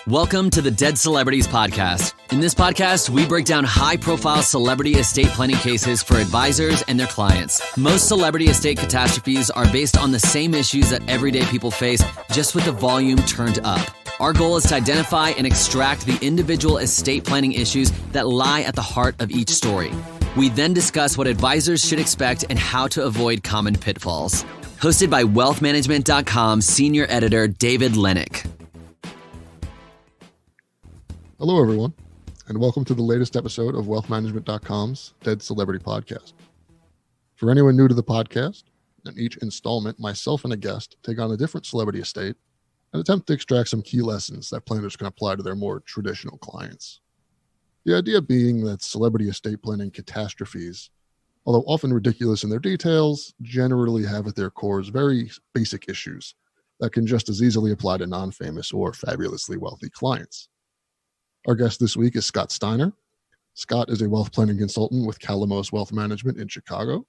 Welcome to the Dead Celebrities Podcast. In this podcast, we break down high-profile celebrity estate planning cases for advisors and their clients. Most celebrity estate catastrophes are based on the same issues that everyday people face, just with the volume turned up. Our goal is to identify and extract the individual estate planning issues that lie at the heart of each story. We then discuss what advisors should expect and how to avoid common pitfalls. Hosted by wealthmanagement.com senior editor David Lenok. Hello, everyone, and welcome to the latest episode of wealthmanagement.com's Dead Celebrity Podcast. For anyone new to the podcast, in each installment, myself and a guest take on a different celebrity estate and attempt to extract some key lessons that planners can apply to their more traditional clients. The idea being that celebrity estate planning catastrophes, although often ridiculous in their details, generally have at their cores very basic issues that can just as easily apply to non-famous or fabulously wealthy clients. Our guest this week is Scott Steiner. Scott is a wealth planning consultant with Calamos Wealth Management in Chicago.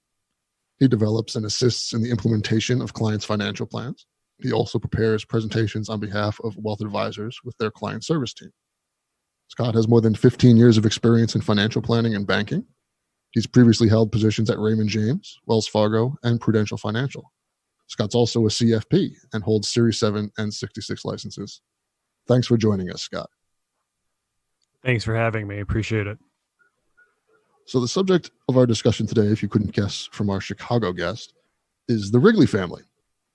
He develops and assists in the implementation of clients' financial plans. He also prepares presentations on behalf of wealth advisors with their client service team. Scott has more than 15 years of experience in financial planning and banking. He's previously held positions at Raymond James, Wells Fargo, and Prudential Financial. Scott's also a CFP and holds Series 7 and 66 licenses. Thanks for joining us, Scott. Thanks for having me. Appreciate it. So the subject of our discussion today, if you couldn't guess from our Chicago guest, is the Wrigley family,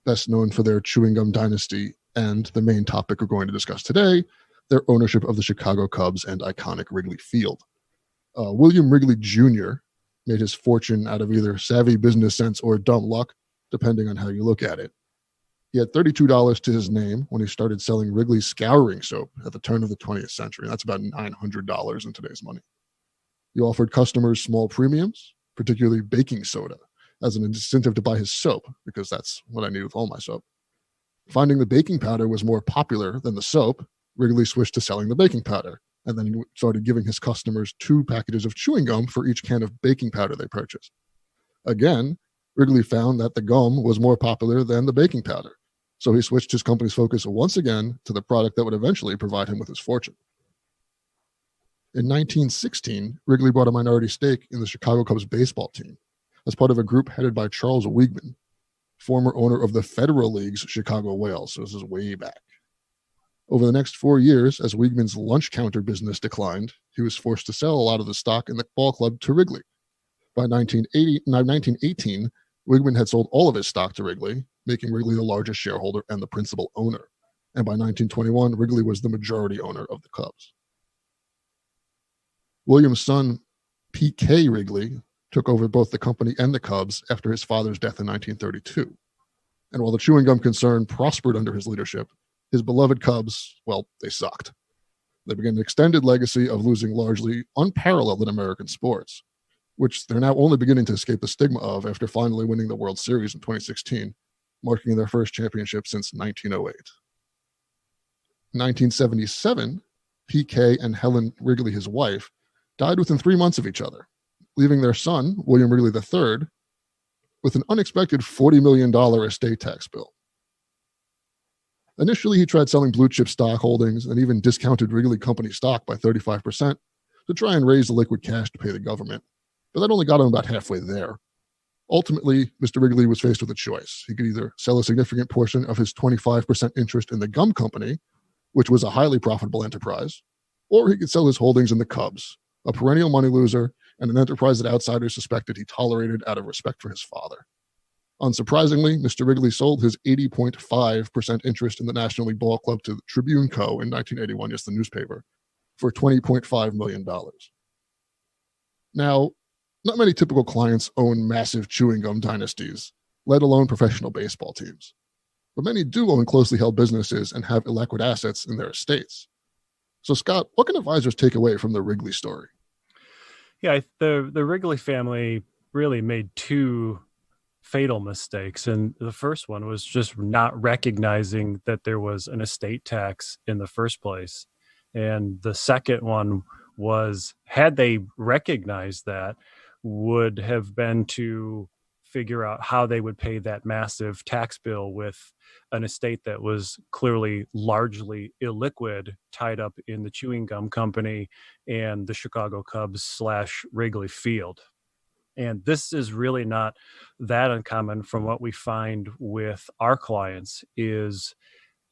best known for their chewing gum dynasty, and the main topic we're going to discuss today, their ownership of the Chicago Cubs and iconic Wrigley Field. William Wrigley Jr. made his fortune out of either savvy business sense or dumb luck, depending on how you look at it. He had $32 to his name when he started selling Wrigley's scouring soap at the turn of the 20th century. That's about $900 in today's money. He offered customers small premiums, particularly baking soda, as an incentive to buy his soap, because that's what I need with all my soap. Finding the baking powder was more popular than the soap, Wrigley switched to selling the baking powder, and then he started giving his customers 2 packages of chewing gum for each can of baking powder they purchased. Again, Wrigley found that the gum was more popular than the baking powder, so he switched his company's focus once again to the product that would eventually provide him with his fortune. In 1916, Wrigley bought a minority stake in the Chicago Cubs baseball team as part of a group headed by Charles Weigman, former owner of the Federal League's Chicago Whales. So this is way back. Over the next 4 years, as Weigman's lunch counter business declined, he was forced to sell a lot of the stock in the ball club to Wrigley. By 1918, Weigman had sold all of his stock to Wrigley, making Wrigley the largest shareholder and the principal owner. And by 1921, Wrigley was the majority owner of the Cubs. William's son, P.K. Wrigley, took over both the company and the Cubs after his father's death in 1932. And while the chewing gum concern prospered under his leadership, his beloved Cubs, well, they sucked. They began an extended legacy of losing largely unparalleled in American sports, which they're now only beginning to escape the stigma of after finally winning the World Series in 2016, marking their first championship since 1908. In 1977, P.K. and Helen Wrigley, his wife, died within 3 months of each other, leaving their son, William Wrigley III, with an unexpected $40 million estate tax bill. Initially, he tried selling blue chip stock holdings and even discounted Wrigley Company stock by 35% to try and raise the liquid cash to pay the government, but that only got him about halfway there. Ultimately, Mr. Wrigley was faced with a choice. He could either sell a significant portion of his 25% interest in the gum company, which was a highly profitable enterprise, or he could sell his holdings in the Cubs, a perennial money loser and an enterprise that outsiders suspected he tolerated out of respect for his father. Unsurprisingly, Mr. Wrigley sold his 80.5% interest in the National League Ball Club to the Tribune Co. in 1981, just the newspaper, for $20.5 million. Now, not many typical clients own massive chewing gum dynasties, let alone professional baseball teams. But many do own closely held businesses and have illiquid assets in their estates. So, Scott, what can advisors take away from the Wrigley story? Yeah, the Wrigley family really made 2 fatal mistakes. And the first one was just not recognizing that there was an estate tax in the first place. And the second one was, had they recognized that, would have been to figure out how they would pay that massive tax bill with an estate that was clearly largely illiquid, tied up in the chewing gum company and the Chicago Cubs / Wrigley Field. And this is really not that uncommon from what we find with our clients is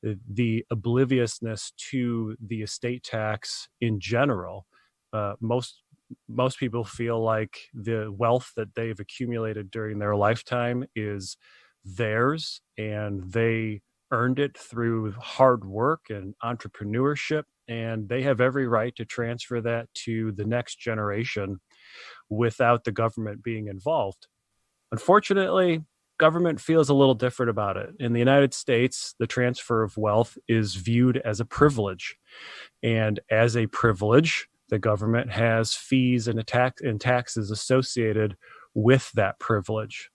the obliviousness to the estate tax in general. Most people feel like the wealth that they've accumulated during their lifetime is theirs, and they earned it through hard work and entrepreneurship, and they have every right to transfer that to the next generation without the government being involved. Unfortunately, government feels a little different about it. In the United States, the transfer of wealth is viewed as a privilege, and as a privilege, the government has fees and taxes associated with that privilege.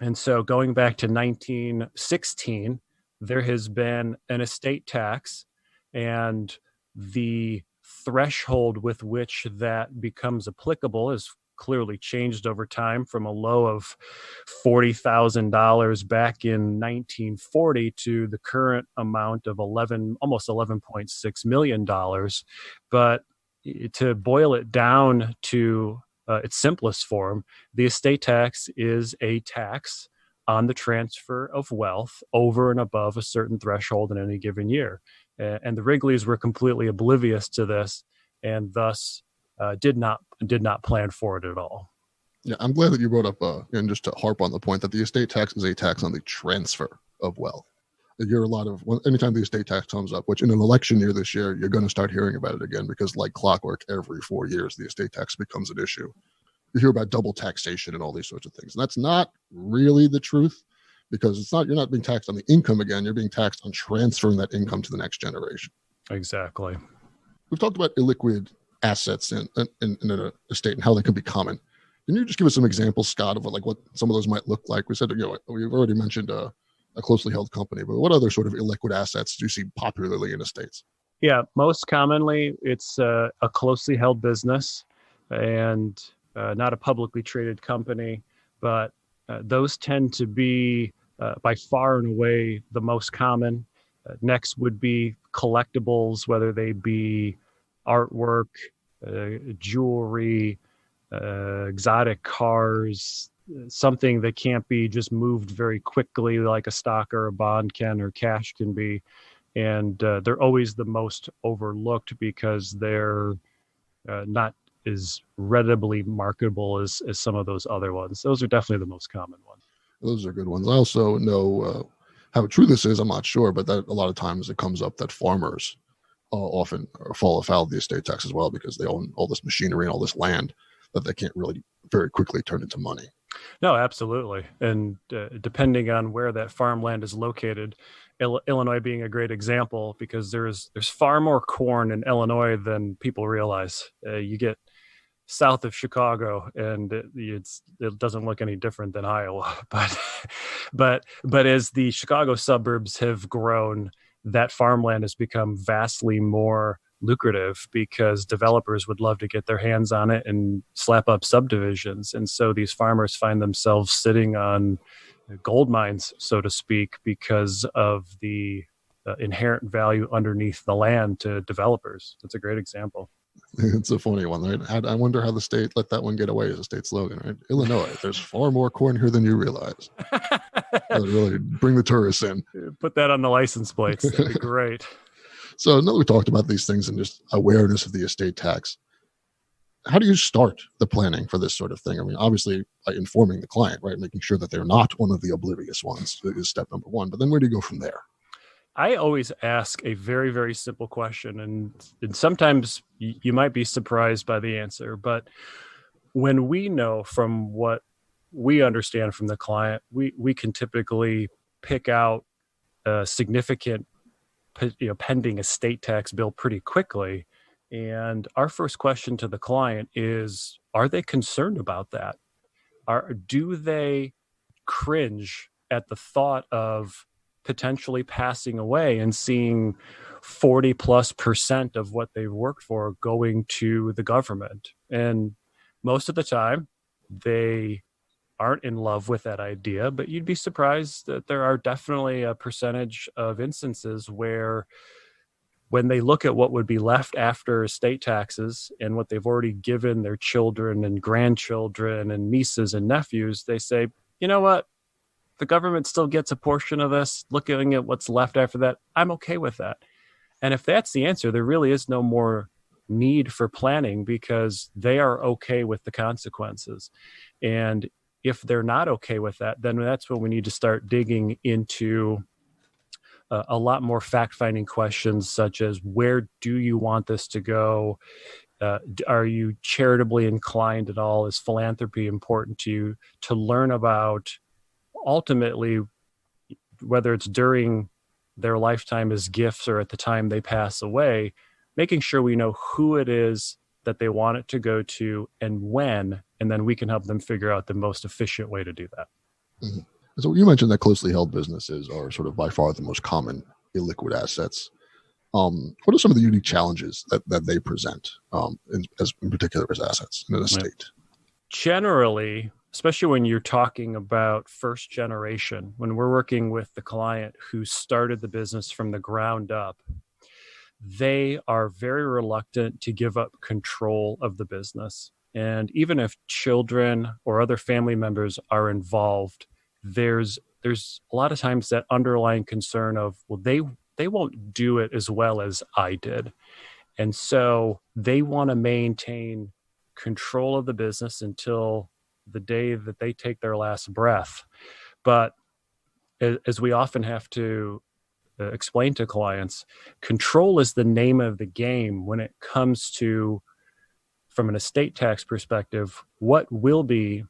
And so going back to 1916, there has been an estate tax, and the threshold with which that becomes applicable is clearly changed over time from a low of $40,000 back in 1940 to the current amount of almost $11.6 million. But to boil it down to its simplest form, the estate tax is a tax on the transfer of wealth over and above a certain threshold in any given year. And the Wrigleys were completely oblivious to this, and thus did not plan for it at all. Yeah, I'm glad that you brought up, and just to harp on the point that the estate tax is a tax on the transfer of wealth. Anytime the estate tax comes up, which in an election year this year, you're going to start hearing about it again, because like clockwork, every 4 years, the estate tax becomes an issue. You hear about double taxation and all these sorts of things. And that's not really the truth, because you're not being taxed on the income again, you're being taxed on transferring that income to the next generation. Exactly. We've talked about illiquid assets in an estate and how they can be common. Can you just give us some examples, Scott, of what some of those might look like? We said, we've already mentioned a closely held company, but what other sort of illiquid assets do you see popularly in estates? Yeah, most commonly it's a closely held business and not a publicly traded company, but those tend to be by far and away the most common. Next would be collectibles, whether they be artwork, jewelry, exotic cars, something that can't be just moved very quickly like a stock or a bond can or cash can be. And they're always the most overlooked because they're not as readily marketable as some of those other ones. Those are definitely the most common ones. Those are good ones. I also know how true this is, I'm not sure, but that a lot of times it comes up that farmers often fall afoul of the estate tax as well, because they own all this machinery and all this land that they can't really very quickly turn into money. No, absolutely. And depending on where that farmland is located, Illinois being a great example, because there's far more corn in Illinois than people realize. You get south of Chicago, and it doesn't look any different than Iowa. But as the Chicago suburbs have grown, that farmland has become vastly more lucrative because developers would love to get their hands on it and slap up subdivisions. And so these farmers find themselves sitting on gold mines, so to speak, because of the inherent value underneath the land to developers. That's a great example. It's a funny one, right? I wonder how the state let that one get away as a state slogan, right? Illinois, there's far more corn here than you realize. That would really bring the tourists in. Put that on the license plates. That'd be great. So now that we talked about these things and just awareness of the estate tax, how do you start the planning for this sort of thing? I mean, obviously by informing the client, right? Making sure that they're not one of the oblivious ones is step number one. But then where do you go from there? I always ask a very, very simple question, and sometimes you might be surprised by the answer. But when we know from what we understand from the client, we can typically pick out a significant pending estate tax bill pretty quickly. And our first question to the client is, are they concerned about that? Do they cringe at the thought of potentially passing away and seeing 40+% of what they've worked for going to the government? And most of the time they aren't in love with that idea, but you'd be surprised that there are definitely a percentage of instances where when they look at what would be left after estate taxes and what they've already given their children and grandchildren and nieces and nephews, they say, you know what? The government still gets a portion of this. Looking at what's left after that, I'm okay with that. And if that's the answer, there really is no more need for planning because they are okay with the consequences. And if they're not okay with that, then that's when we need to start digging into a lot more fact-finding questions, such as where do you want this to go? Are you charitably inclined at all? Is philanthropy important to you? To learn about ultimately, whether it's during their lifetime as gifts or at the time they pass away, making sure we know who it is that they want it to go to and when, and then we can help them figure out the most efficient way to do that. Mm-hmm. So you mentioned that closely held businesses are sort of by far the most common illiquid assets. What are some of the unique challenges that they present, in particular as assets in an estate? Generally, especially when you're talking about first generation, when we're working with the client who started the business from the ground up, they are very reluctant to give up control of the business. And even if children or other family members are involved, there's a lot of times that underlying concern of, well, they won't do it as well as I did. And so they want to maintain control of the business until the day that they take their last breath. But as we often have to explain to clients, control is the name of the game when it comes to, from an estate tax perspective, what will be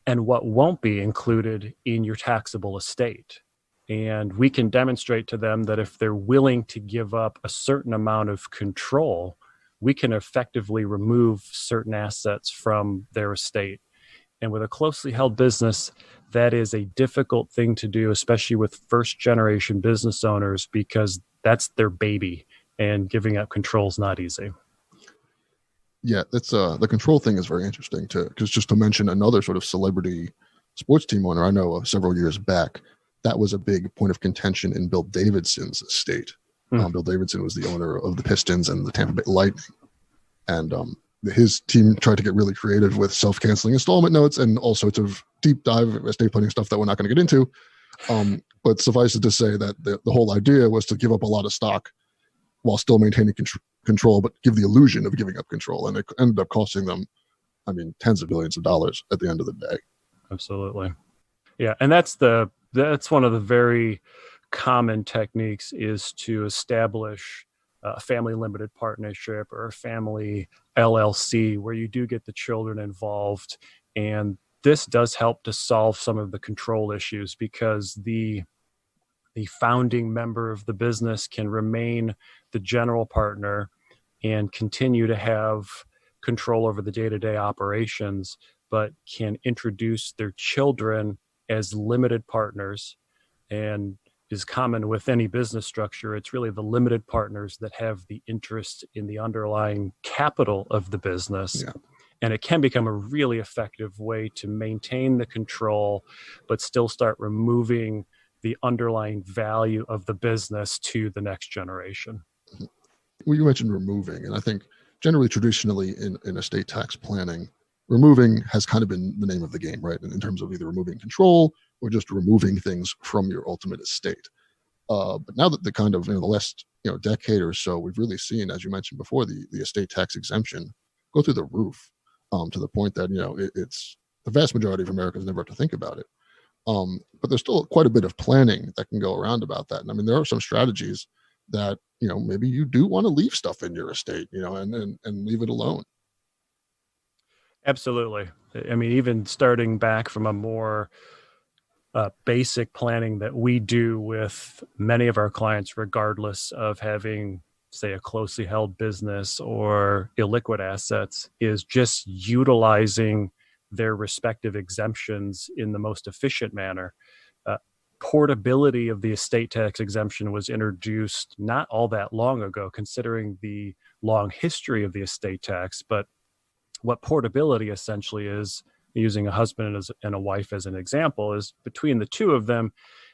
and what won't be included in your taxable estate. And we can demonstrate to them that if they're willing to give up a certain amount of control, we can effectively remove certain assets from their estate. And with a closely held business, that is a difficult thing to do, especially with first generation business owners, because that's their baby and giving up control is not easy. Yeah, that's the control thing is very interesting too, because just to mention another sort of celebrity sports team owner I know several years back, that was a big point of contention in Bill Davidson's estate. Bill Davidson was the owner of the Pistons and the Tampa Bay Lightning. And his team tried to get really creative with self-canceling installment notes and all sorts of deep dive estate planning stuff that we're not going to get into. But suffice it to say that the whole idea was to give up a lot of stock while still maintaining control, but give the illusion of giving up control. And it ended up costing them, tens of billions of dollars at the end of the day. Absolutely. Yeah. And that's one of the very common techniques, is to establish a family limited partnership or a family LLC where you do get the children involved. And this does help to solve some of the control issues, because the founding member of the business can remain the general partner and continue to have control over the day-to-day operations, but can introduce their children as limited partners. And is common with any business structure. It's really the limited partners that have the interest in the underlying capital of the business. Yeah. And it can become a really effective way to maintain the control, but still start removing the underlying value of the business to the next generation. Well, you mentioned removing, and I think generally traditionally in estate tax planning, removing has kind of been the name of the game, right? In terms of either removing control or just removing things from your ultimate estate. But now that the kind of, the last, decade or so, we've really seen, as you mentioned before, the estate tax exemption go through the roof, to the point that, it's the vast majority of Americans never have to think about it. But there's still quite a bit of planning that can go around about that. And there are some strategies that, maybe you do want to leave stuff in your estate, and leave it alone. Absolutely. Even starting back from a more basic planning that we do with many of our clients, regardless of having, say, a closely held business or illiquid assets, is just utilizing their respective exemptions in the most efficient manner. Portability of the estate tax exemption was introduced not all that long ago, considering the long history of the estate tax. But what portability essentially is, using a husband and a wife as an example, is between the two of them,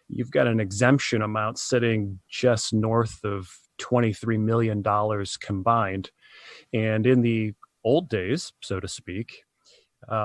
you've got an exemption amount sitting just north of $23 million combined. And in the old days, so to speak,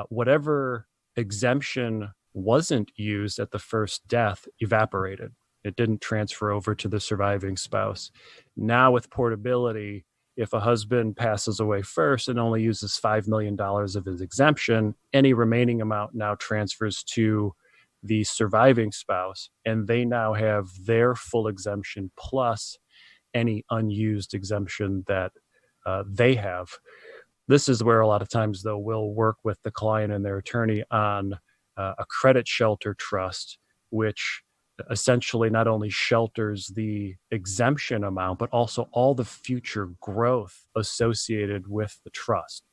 whatever exemption wasn't used at the first death evaporated. It didn't transfer over to the surviving spouse. Now with portability, if a husband passes away first and only uses $5 million of his exemption, any remaining amount now transfers to the surviving spouse, and they now have their full exemption plus any unused exemption that they have. This is where a lot of times, though, we'll work with the client and their attorney on a credit shelter trust, which essentially not only shelters the exemption amount, but also all the future growth associated with the trust.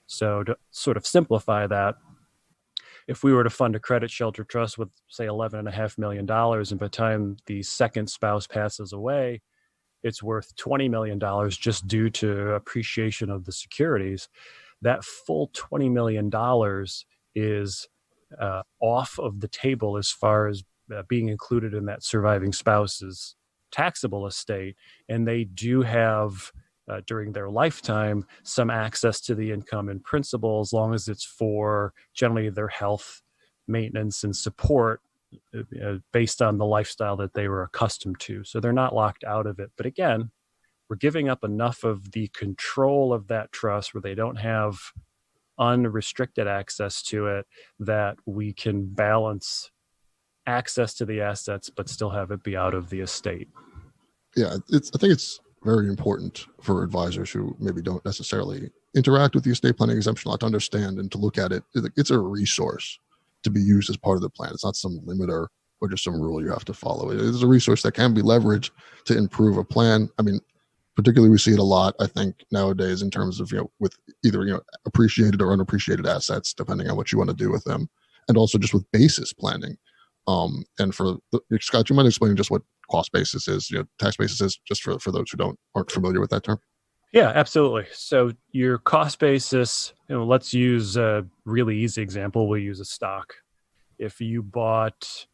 So to sort of simplify that, if we were to fund a credit shelter trust with, say, $11.5 million, and by the time the second spouse passes away, it's worth $20 million just due to appreciation of the securities, that full $20 million is off of the table as far as being included in that surviving spouse's taxable estate. And they do have, during their lifetime, some access to the income in principle, as long as it's for generally their health, maintenance, and support based on the lifestyle that they were accustomed to. So they're not locked out of it. But again, we're giving up enough of the control of that trust where they don't have unrestricted access to it, that we can balance access to the assets, but still have it be out of the estate. Yeah, I think it's very important for advisors who maybe don't necessarily interact with the estate planning exemption lot to understand and to look at it. It's a resource to be used as part of the plan. It's not some limiter or just some rule you have to follow. It is a resource that can be leveraged to improve a plan. I mean, particularly we see it a lot, I think, nowadays in terms of, with either, appreciated or unappreciated assets, depending on what you want to do with them, and also just with basis planning. And for Scott, you might explain just what cost basis is, tax basis is, just for those who aren't familiar with that term. Yeah, absolutely. So your cost basis, let's use a really easy example. We'll use a stock. If you bought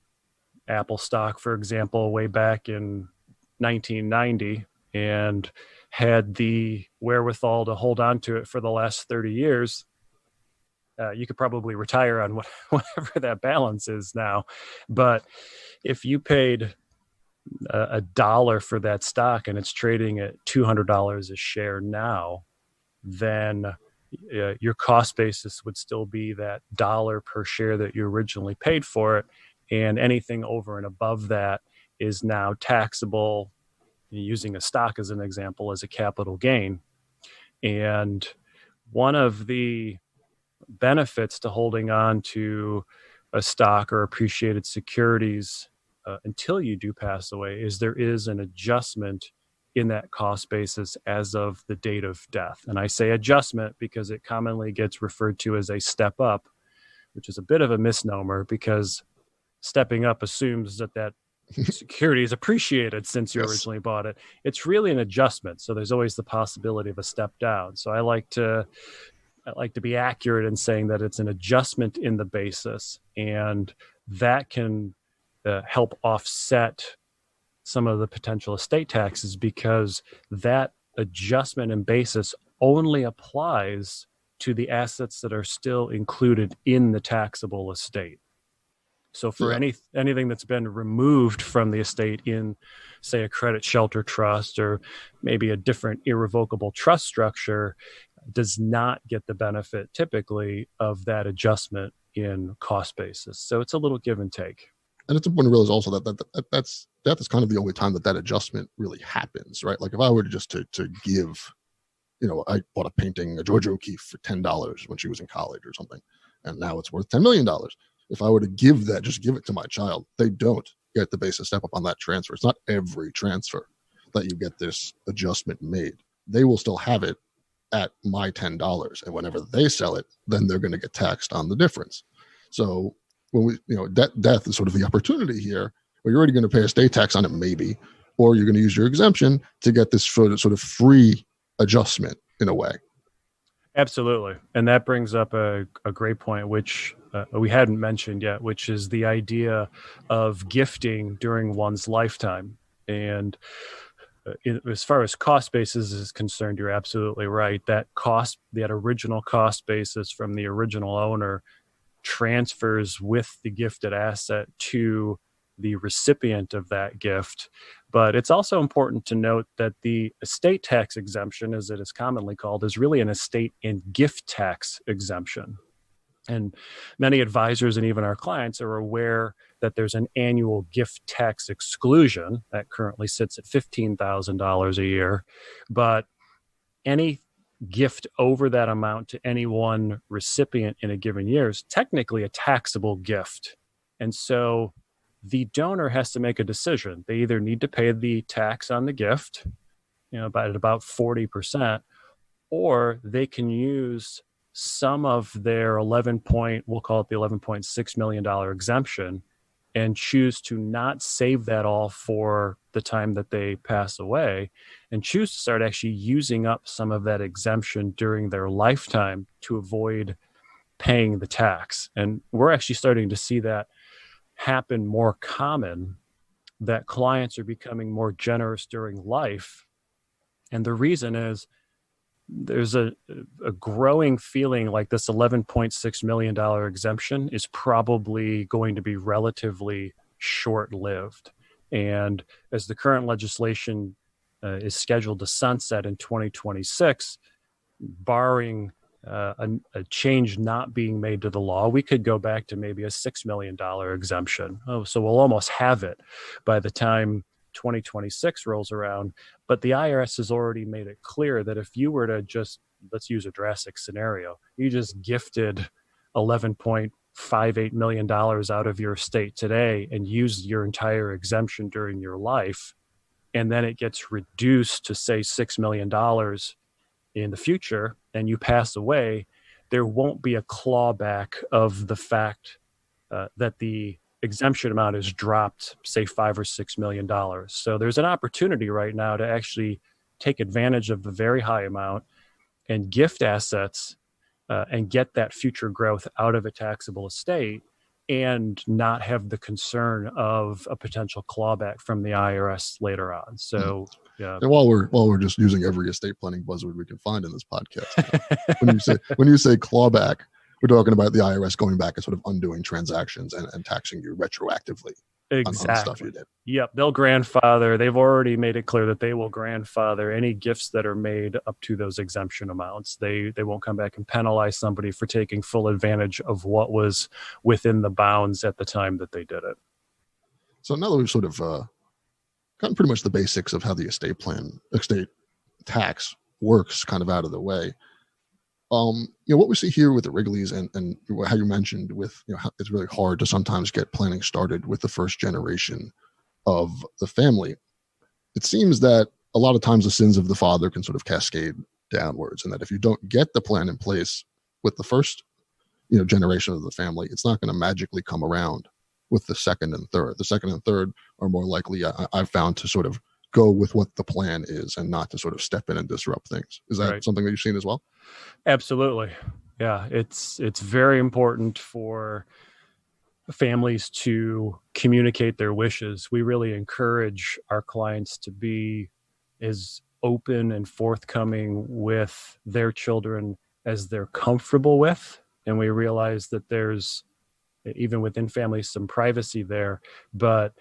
Apple stock, for example, way back in 1990 and had the wherewithal to hold on to it for the last 30 years, you could probably retire on whatever that balance is now. But if you paid $1 for that stock and it's trading at $200 a share now, then your cost basis would still be that $1 per share that you originally paid for it. And anything over and above that is now taxable, using a stock as an example, as a capital gain. And one of the benefits to holding on to a stock or appreciated securities until you do pass away is there is an adjustment in that cost basis as of the date of death. And I say adjustment because it commonly gets referred to as a step up, which is a bit of a misnomer, because stepping up assumes that security is appreciated since you originally bought it. It's really an adjustment. So there's always the possibility of a step down. So I like to be accurate in saying that it's an adjustment in the basis, and that can help offset some of the potential estate taxes, because that adjustment in basis only applies to the assets that are still included in the taxable estate. So for anything that's been removed from the estate in, say, a credit shelter trust or maybe a different irrevocable trust structure, does not get the benefit typically of that adjustment in cost basis. So it's a little give and take. And it's important to realize also that death is kind of the only time that adjustment really happens, right? Like if I were to just to give, I bought a painting, a Georgia O'Keeffe, for $10 when she was in college or something, and now it's worth $10 million. If I were to give that, just give it to my child, they don't get the basis step up on that transfer. It's not every transfer that you get this adjustment made. They will still have it at my $10, and whenever they sell it, then they're going to get taxed on the difference. So when we, death is sort of the opportunity here, where you're already going to pay estate tax on it, maybe, or you're going to use your exemption to get this sort of free adjustment in a way. Absolutely. And that brings up a great point, which we hadn't mentioned yet, which is the idea of gifting during one's lifetime. And as far as cost basis is concerned, you're absolutely right. That original cost basis from the original owner transfers with the gifted asset to the recipient of that gift. But it's also important to note that the estate tax exemption, as it is commonly called, is really an estate and gift tax exemption. And many advisors and even our clients are aware that there's an annual gift tax exclusion that currently sits at $15,000 a year. But any gift over that amount to any one recipient in a given year is technically a taxable gift. And so the donor has to make a decision. They either need to pay the tax on the gift, by about 40%, or they can use some of their we'll call it the $11.6 million exemption, and choose to not save that all for the time that they pass away, and choose to start actually using up some of that exemption during their lifetime to avoid paying the tax. And we're actually starting to see that happen more common, that clients are becoming more generous during life. And the reason is there's a growing feeling like this $11.6 million exemption is probably going to be relatively short-lived. And as the current legislation is scheduled to sunset in 2026, barring a change not being made to the law, we could go back to maybe a $6 million exemption. So we'll almost have it by the time 2026 rolls around. But the IRS has already made it clear that if you were to let's use a drastic scenario, you just gifted $11.58 million out of your estate today and used your entire exemption during your life, and then it gets reduced to say $6 million in the future, and you pass away, there won't be a clawback of the fact that the exemption amount is dropped, say $5 or $6 million. So there's an opportunity right now to actually take advantage of the very high amount and gift assets and get that future growth out of a taxable estate, and not have the concern of a potential clawback from the IRS later on. So, yeah. And while we're just using every estate planning buzzword we can find in this podcast, when you say clawback, we're talking about the IRS going back and sort of undoing transactions and taxing you retroactively on the stuff you did. Yep, they'll grandfather. They've already made it clear that they will grandfather any gifts that are made up to those exemption amounts. They won't come back and penalize somebody for taking full advantage of what was within the bounds at the time that they did it. So now that we've sort of gotten pretty much the basics of how the estate tax works kind of out of the way, what we see here with the Wrigleys and how you mentioned with, how it's really hard to sometimes get planning started with the first generation of the family. It seems that a lot of times the sins of the father can sort of cascade downwards, and that if you don't get the plan in place with the first, generation of the family, it's not going to magically come around with the second and third. The second and third are more likely, I've found, to sort of go with what the plan is and not to sort of step in and disrupt things. Is that something that you've seen as well? Absolutely. Yeah. It's very important for families to communicate their wishes. We really encourage our clients to be as open and forthcoming with their children as they're comfortable with. And we realize that there's, even within families, some privacy there, but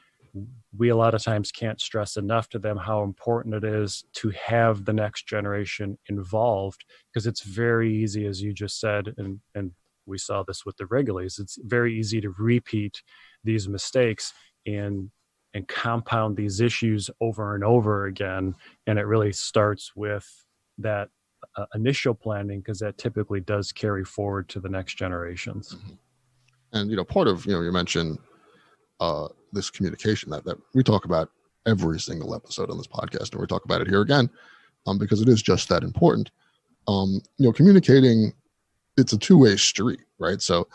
we a lot of times can't stress enough to them how important it is to have the next generation involved, because it's very easy, as you just said, and we saw this with the Wrigleys, it's very easy to repeat these mistakes and compound these issues over and over again. And it really starts with that initial planning, because that typically does carry forward to the next generations. Mm-hmm. And, part of, you mentioned this communication that we talk about every single episode on this podcast, and we talk about it here again, because it is just that important. Communicating, it's a two-way street, right? So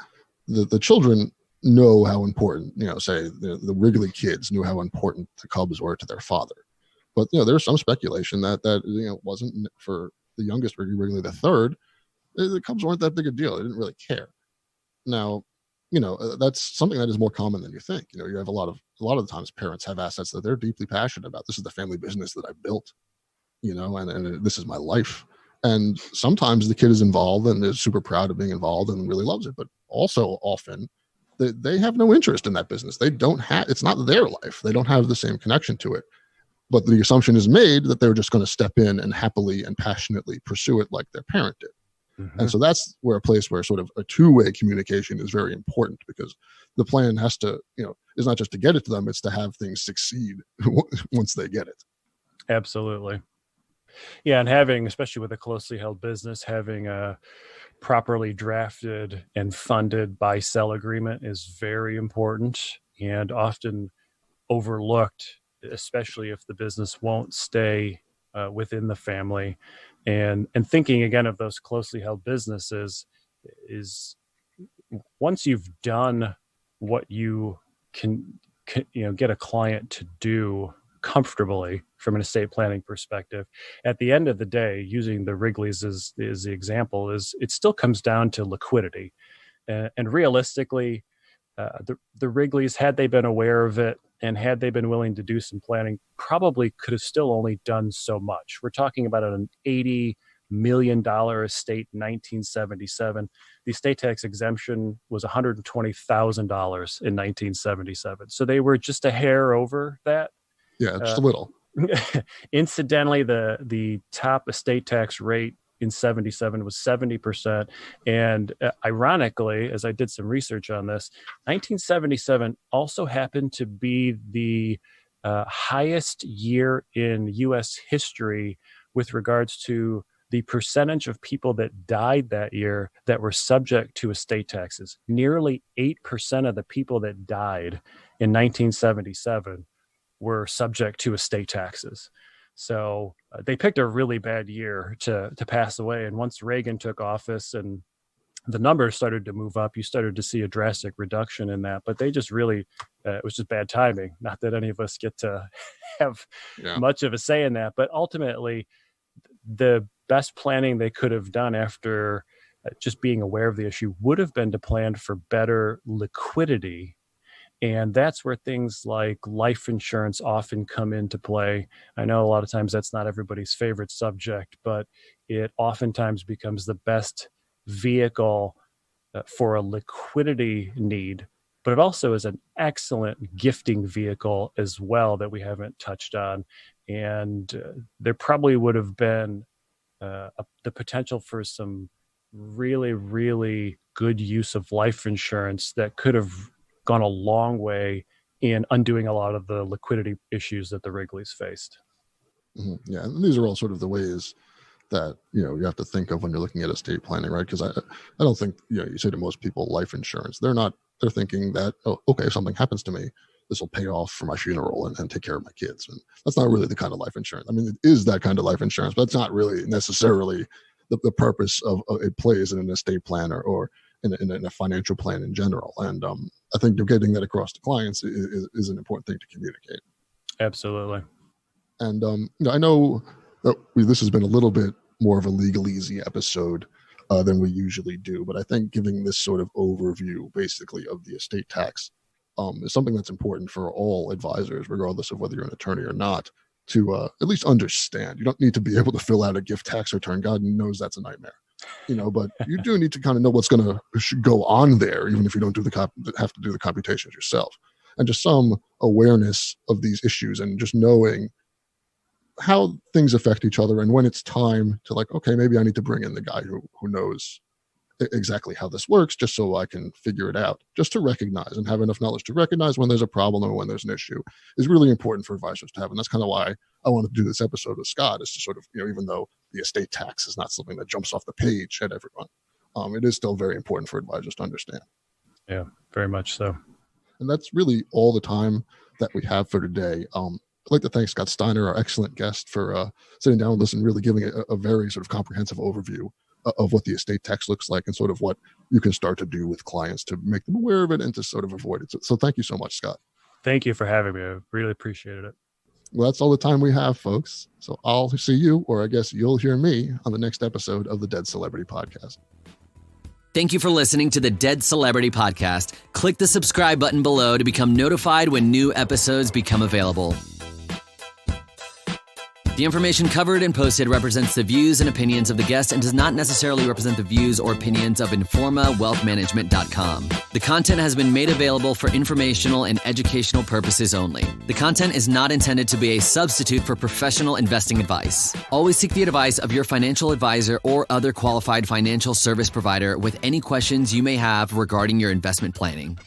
the children know how important, say the Wrigley kids knew how important the Cubs were to their father. But, there's some speculation that wasn't for the youngest Wrigley the third. The Cubs weren't that big a deal. They didn't really care. Now, that's something that is more common than you think. You have a lot of the times parents have assets that they're deeply passionate about. This is the family business that I built, and this is my life. And sometimes the kid is involved and is super proud of being involved and really loves it. But also often they have no interest in that business. It's not their life. They don't have the same connection to it. But the assumption is made that they're just going to step in and happily and passionately pursue it like their parent did. Mm-hmm. And so that's where a place where sort of a two-way communication is very important, because the plan has to, is not just to get it to them, it's to have things succeed once they get it. Absolutely. Yeah, and having, especially with a closely held business, having a properly drafted and funded buy-sell agreement is very important and often overlooked, especially if the business won't stay within the family. And thinking again of those closely held businesses is, once you've done what you can get a client to do comfortably from an estate planning perspective, at the end of the day, using the Wrigleys as the example, it still comes down to liquidity. And realistically, the Wrigleys, had they been aware of it and had they been willing to do some planning, probably could have still only done so much. We're talking about an $80 million estate in 1977. The estate tax exemption was $120,000 in 1977. So they were just a hair over that. Yeah, just a little. Incidentally, the top estate tax rate in 77 was 70%. And ironically, as I did some research on this, 1977 also happened to be the highest year in U.S. history with regards to the percentage of people that died that year that were subject to estate taxes. Nearly 8% of the people that died in 1977 were subject to estate taxes. So they picked a really bad year to pass away. And once Reagan took office and the numbers started to move up, you started to see a drastic reduction in that. But they just really, it was just bad timing. Not that any of us get to have much of a say in that. But ultimately, the best planning they could have done after just being aware of the issue would have been to plan for better liquidity. And that's where things like life insurance often come into play. I know a lot of times that's not everybody's favorite subject, but it oftentimes becomes the best vehicle for a liquidity need. But it also is an excellent gifting vehicle as well that we haven't touched on. And there probably would have been the potential for some really, really good use of life insurance that could have gone a long way in undoing a lot of the liquidity issues that the Wrigleys faced. Mm-hmm. Yeah, and these are all sort of the ways that you have to think of when you're looking at estate planning, right? Because I don't think you say to most people life insurance. They're thinking that, oh, okay, if something happens to me, this will pay off for my funeral and take care of my kids. And that's not really the kind of life insurance. I mean, it is that kind of life insurance, but it's not really necessarily the purpose of it plays in an estate plan or in a financial plan in general. And I think you're getting that across to clients is an important thing to communicate. Absolutely. And I know that this has been a little bit more of a legalese episode than we usually do, but I think giving this sort of overview basically of the estate tax is something that's important for all advisors, regardless of whether you're an attorney or not, to at least understand. You don't need to be able to fill out a gift tax return. God knows that's a nightmare. But you do need to kind of know what's going to go on there, even if you don't have to do the computations yourself. And just some awareness of these issues and just knowing how things affect each other and when it's time to okay, maybe I need to bring in the guy who knows exactly how this works, just so I can figure it out, just to recognize and have enough knowledge to recognize when there's a problem or when there's an issue is really important for advisors to have. And that's kind of why I wanted to do this episode with Scott, is to sort of, even though the estate tax is not something that jumps off the page at everyone, it is still very important for advisors to understand. Yeah, very much so. And that's really all the time that we have for today. I'd like to thank Scott Steiner, our excellent guest, for sitting down with us and really giving a very sort of comprehensive overview of what the estate tax looks like and sort of what you can start to do with clients to make them aware of it and to sort of avoid it. So thank you so much, Scott. Thank you for having me. I really appreciated it. Well, that's all the time we have, folks. So I'll see you, or I guess you'll hear me, on the next episode of the Dead Celebrity Podcast. Thank you for listening to the Dead Celebrity Podcast. Click the subscribe button below to become notified when new episodes become available. The information covered and posted represents the views and opinions of the guest and does not necessarily represent the views or opinions of InformaWealthManagement.com. The content has been made available for informational and educational purposes only. The content is not intended to be a substitute for professional investing advice. Always seek the advice of your financial advisor or other qualified financial service provider with any questions you may have regarding your investment planning.